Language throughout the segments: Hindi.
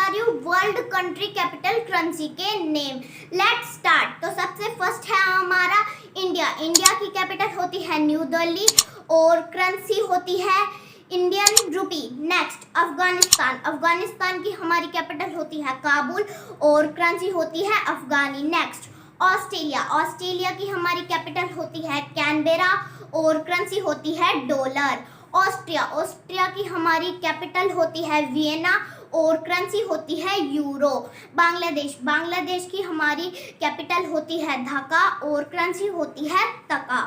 Are you world country capital currency के नेम। Let's start. तो सबसे फर्स्ट है हमारा इंडिया। इंडिया की कैपिटल होती है न्यू दिल्ली और करेंसी होती है Indian rupee. Next Afghanistan. Afghanistan की हमारी कैपिटल होती है काबुल और करेंसी होती है अफगानी। Next Australia. ऑस्ट्रेलिया की हमारी कैपिटल होती है कैनबेरा और करेंसी होती है डॉलर। ऑस्ट्रिया। ऑस्ट्रिया की हमारी कैपिटल होती है वियना और करेंसी होती है यूरो। बांग्लादेश। बांग्लादेश की हमारी कैपिटल होती है ढाका और करेंसी होती है टका।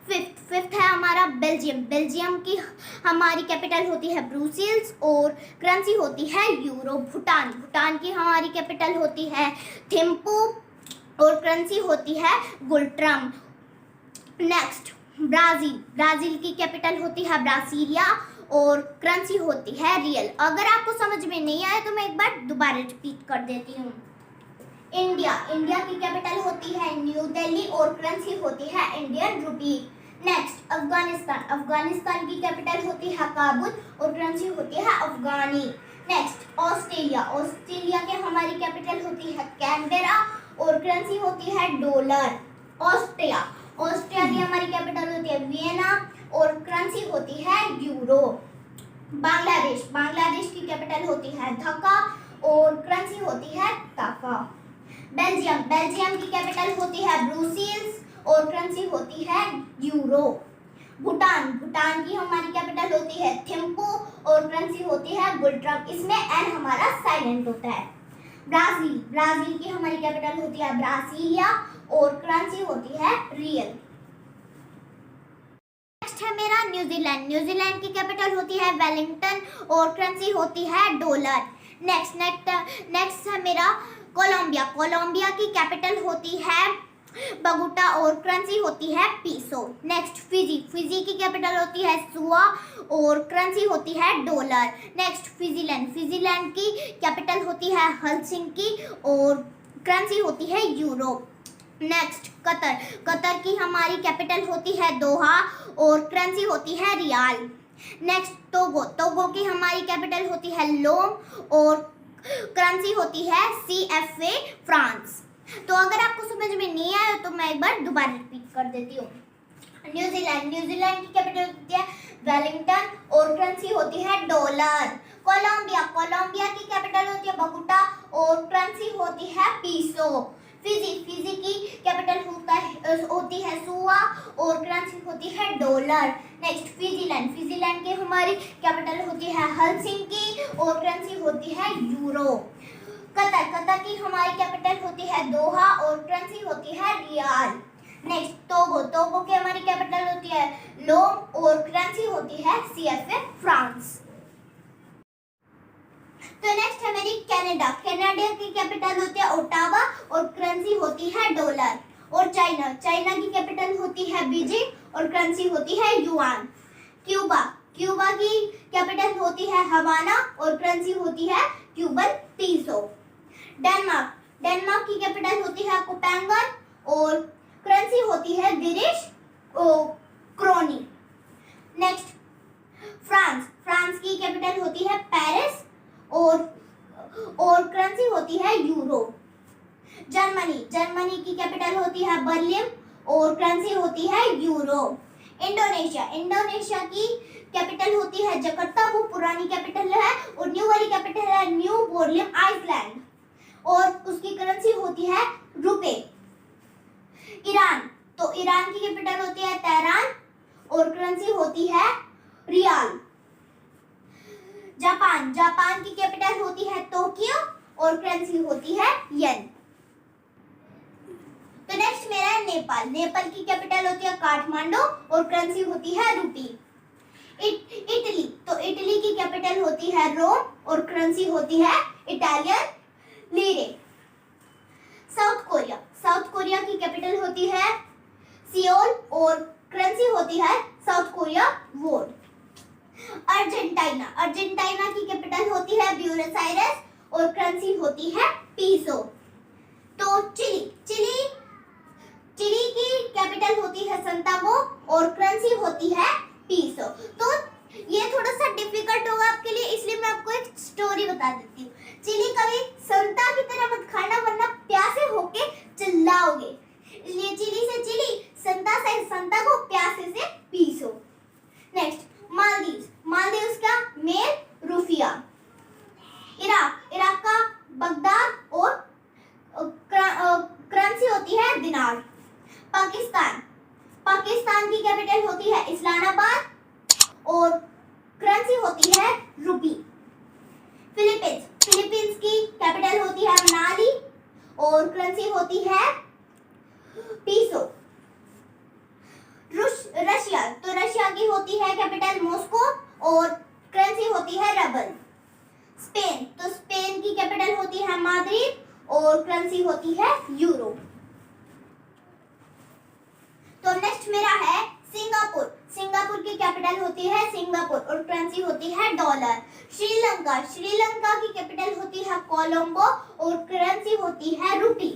फिफ्थ है हमारा बेल्जियम। बेल्जियम की हमारी कैपिटल होती है ब्रुसेल्स और करेंसी होती है यूरो। भूटान। भूटान की हमारी कैपिटल होती है थिम्पू और करेंसी होती है गुल्ट्रम। Next Brazil. ब्राजील की कैपिटल होती है ब्रासीलिया और करेंसी होती है रियल। अगर आपको समझ में नहीं आया तो मैं एक बार दोबारा रिपीट कर देती हूँ। इंडिया। इंडिया की कैपिटल होती है न्यू दिल्ली और करेंसी होती है Indian rupee. Next Afghanistan. Afghanistan की कैपिटल होती है काबुल और करेंसी होती है अफगानी। Next Australia. ऑस्ट्रेलिया के हमारी कैपिटल होती है कैनबेरा और करेंसी होती है डॉलर। ऑस्ट्रिया। ऑस्ट्रिया की हमारी कैपिटल होती है वियना और करेंसी होती है यूरो। बांग्लादेश। बांग्लादेश की कैपिटल होती है ढाका और करेंसी होती है टका। बेल्जियम। बेल्जियम की कैपिटल होती है ब्रुसेल्स और करेंसी होती है यूरो। भूटान। भूटान की हमारी कैपिटल होती है थिम्पू और करेंसी होती है गुल्ट्रम। इसमें एन हमारा साइलेंट होता है। ब्राजील। ब्राजील की हमारी कैपिटल होती है ब्रासीलिया और करेंसी होती है रियल। नेक्स्ट है मेरा न्यूजीलैंड। न्यूजीलैंड की कैपिटल होती है वेलिंगटन और करेंसी होती है डॉलर। नेक्स्ट है मेरा कोलंबिया। कोलंबिया की कैपिटल होती है बगुटा और करेंसी होती है पीसो। Next Fiji. फिजी की कैपिटल होती है सुआ और करेंसी होती है डॉलर। नेक्स्ट फिजीलैंड। फिजीलैंड की कैपिटल होती है हेलसिंकी और करेंसी होती है यूरो। Next Qatar. कतर की हमारी कैपिटल होती है दोहा और करेंसी होती है रियाल। Next Togo. टोगो की हमारी कैपिटल होती है लोम और करेंसी होती है CFA फ्रांस। तो अगर आपको समझ में नहीं आया तो मैं एक बार दोबारा रिपीट कर देती हूँ। न्यूजीलैंड। न्यूजीलैंड की कैपिटल होती है वेलिंगटन और करेंसी होती है डॉलर। कोलंबिया। कोलंबिया की कैपिटल होती है बगुटा और करेंसी होती है पीसो। फिजी। फिजी की कैपिटल होती है सुआ और करेंसी होती है डॉलर। नेक्स्ट फिजीलैंड। फिजीलैंड की हमारी कैपिटल होती है हेलसिंकी और करेंसी होती है यूरो। कतर। कतर की हमारी कैपिटल होती है दोहा और करेंसी होती है रियाल। Next Togo. टोगो की हमारी कैपिटल होती है लोम और करेंसी होती है CFA फ्रांस। तो नेक्स्ट है मेरी कनाडा। कनाडा की कैपिटल होती है ओटावा और करेंसी होती है डॉलर। और चाइना। चाइना की कैपिटल होती है बीजिंग और करेंसी होती है युआन। क्यूबा। क्यूबा की कैपिटल होती है हवाना और करेंसी होती है क्यूबन पीसो। डेनमार्क। डेनमार्क की कैपिटल होती है कोपेंगन और करेंसी होती है British krone. Next France. France की कैपिटल होती है पेरिस और करेंसी होती है यूरो। जर्मनी। जर्मनी की कैपिटल होती है बर्लिन और करेंसी होती है यूरो। इंडोनेशिया। इंडोनेशिया की कैपिटल होती है जकार्ता, वो पुरानी कैपिटल है, और न्यू वाली कैपिटल है न्यू बोर्लियम आइसलैंड और उसकी करेंसी होती है रुपए। ईरान। तो ईरान की कैपिटल होती है तेहरान और करेंसी होती है रियाल। जापान। जापान की कैपिटल होती है टोक्यो और करेंसी होती है येन। तो नेक्स्ट मेरा है नेपाल। नेपाल की कैपिटल होती है काठमांडू और करेंसी होती है रुपी। इटली। तो इटली की कैपिटल होती है रोम और करेंसी होती है Italian lira. South Korea. South Korea की कैपिटल होती है सियोल और करेंसी होती है South Korea won. Argentina. Argentina की कैपिटल होती है ब्यूनस आयरेस और करेंसी होती है पीसो। तो चिली। चिली की कैपिटल होती है संतागो और करेंसी होती है पीसो। तो ये थोड़ा सा डिफिकल्ट होगा आपके लिए, इसलिए मैं आपको एक स्टोरी बता देती हूँ। चिली कभी संता की तरह मत खाना वरना प्यासे होके चिल्लाओगे। इसलिए चिली से चिली, संता से संता को प्यासे से पीसो। नेक्स्ट मालदीव्स। मालदीव्स का मेल रुफिया। इराक। इराक का बगदाद और करेंसी होती है दिनार। पाकिस्तान। पाकिस्तान की कैपिटल होती है इस्लामाबाद और करेंसी होती है रुपी। फिलीपींस। फिलीपींस की कैपिटल होती है मनाली और करेंसी होती है पीसो। रशिया। तो रशिया की होती है कैपिटल मॉस्को और करेंसी होती है रबल। स्पेन। तो स्पेन की कैपिटल होती है माद्रिद और करेंसी होती है यूरो। तो नेक्स्ट मेरा है सिंगापुर। सिंगापुर की कैपिटल होती है सिंगापुर और करेंसी होती है डॉलर। श्रीलंका। श्रीलंका की कैपिटल होती है कोलंबो और करेंसी होती है रुपी।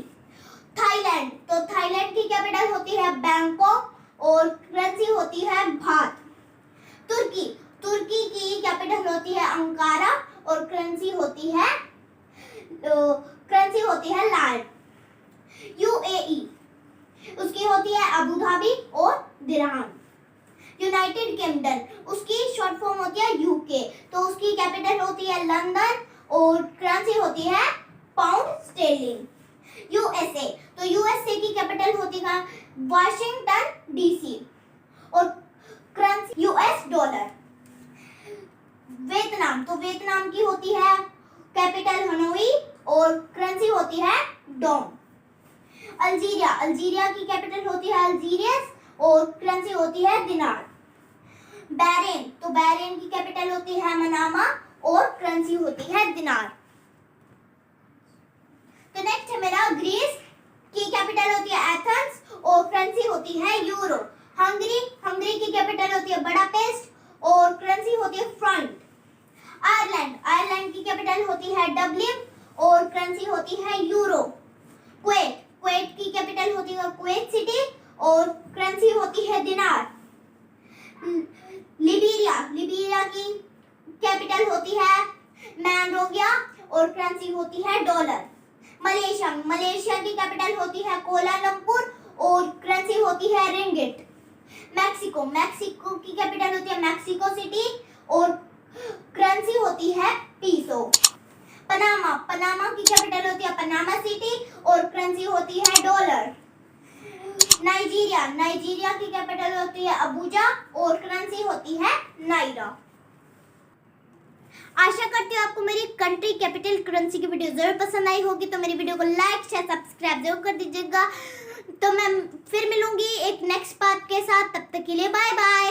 थाईलैंड। तो थाईलैंड की कैपिटल होती है बैंकॉक और करेंसी होती है बात। तुर्की। तुर्की की कैपिटल होती है अंकारा और करेंसी होती है लार। यूएई। उसकी होती है अबू धाबी और दिरहम। United Kingdom. उसकी शॉर्ट फॉर्म होती है यूके। तो उसकी कैपिटल होती है लंदन और करेंसी होती है पाउंड स्टेरलिंग। यूएसए। तो यूएसए की कैपिटल होती है वाशिंगटन डीसी और करेंसी यूएस डॉलर। वियतनाम। तो वियतनाम की होती है कैपिटल हनोई और करेंसी होती है डोंग। अल्जीरिया। अल्जीरिया की कैपिटल होती है अल्जीरियस और करेंसी होती है दिनार। बहरीन। तो बहरीन की कैपिटल होती है मनामा और करेंसी होती है दिनार। तो नेक्स्ट है मेरा ग्रीस की कैपिटल होती है एथेंस और करेंसी होती है यूरो। हंगरी। हंगरी की कैपिटल होती है बुडापेस्ट और करेंसी होती है फ्रंक। आयरलैंड। आयरलैंड की कैपिटल होती है डबलिन और करेंसी होती है यूरो। कुवैत। कुवैत की कैपिटल होती है कुवैत सिटी और करेंसी होती है दिनार। लिबेरिया। लिबेरिया की कैपिटल होती है मोंरोविया और करेंसी होती है डॉलर। मलेशिया। मलेशिया की कैपिटल होती है कोलालमपुर और करेंसी होती है रिंगिट। मैक्सिको। मैक्सिको की कैपिटल होती है मैक्सिको सिटी और करेंसी होती है पीसो। पनामा। पनामा की कैपिटल होती है पनामा सिटी और करेंसी होती है डॉलर। नाइजीरिया। नाइजीरिया की कैपिटल होती है अबूजा और करेंसी होती है नाइरा। आशा करती हूँ आपको मेरी कंट्री कैपिटल करेंसी की वीडियो जरूर पसंद आई होगी। तो मेरी वीडियो को लाइक शेयर सब्सक्राइब जरूर कर दीजिएगा। तो मैं फिर मिलूंगी एक नेक्स्ट पार्ट के साथ। तब तक के लिए बाय बाय।